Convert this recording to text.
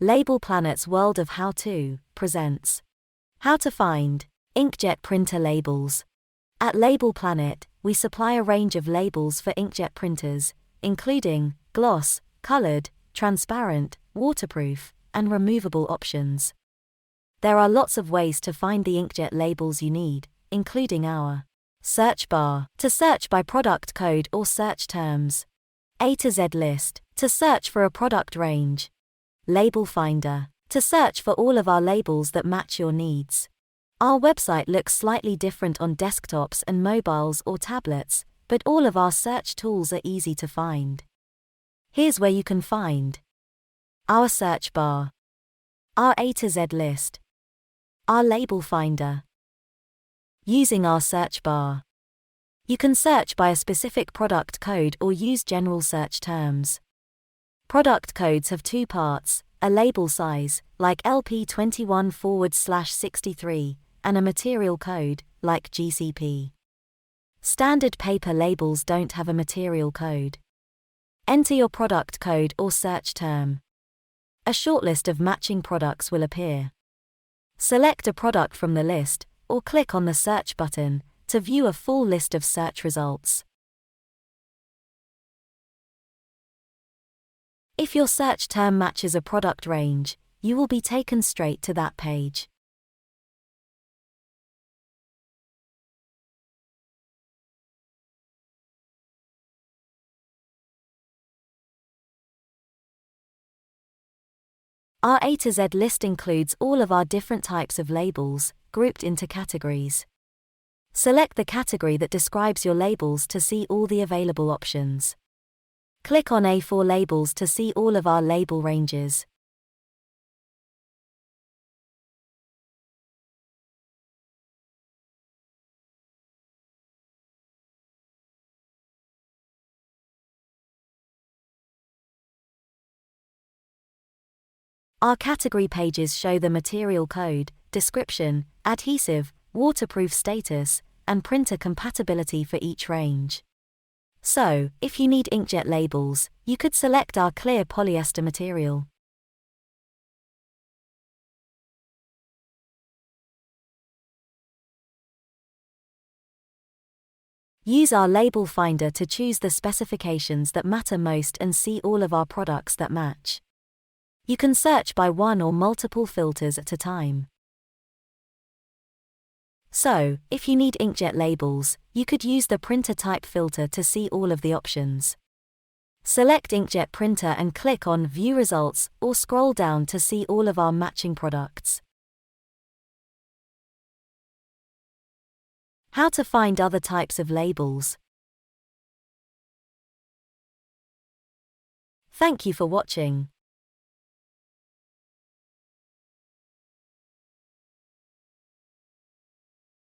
Label Planet's World of How To presents How to Find Inkjet Printer Labels. At Label Planet, we supply a range of labels for inkjet printers, including gloss, colored, transparent, waterproof, and removable options. There are lots of ways to find the inkjet labels you need, including our search bar to search by product code or search terms, A to Z list to search for a product range, Label Finder to search for all of our labels that match your needs. Our website looks slightly different on desktops and mobiles or tablets, but all of our search tools are easy to find. Here's where you can find our search bar, our A to Z list, our Label Finder. Using our search bar, you can search by a specific product code or use general search terms. Product codes have two parts, a label size, like LP21/63, and a material code, like GCP. Standard paper labels don't have a material code. Enter your product code or search term. A shortlist of matching products will appear. Select a product from the list, or click on the search button to view a full list of search results. If your search term matches a product range, you will be taken straight to that page. Our A to Z list includes all of our different types of labels, grouped into categories. Select the category that describes your labels to see all the available options. Click on A4 Labels to see all of our label ranges. Our category pages show the material code, description, adhesive, waterproof status, and printer compatibility for each range. So, if you need inkjet labels, you could select our clear polyester material. Use our label finder to choose the specifications that matter most and see all of our products that match. You can search by one or multiple filters at a time. So, if you need inkjet labels, you could use the printer type filter to see all of the options. Select inkjet printer and click on View Results or scroll down to see all of our matching products. How to find other types of labels. Thank you for watching.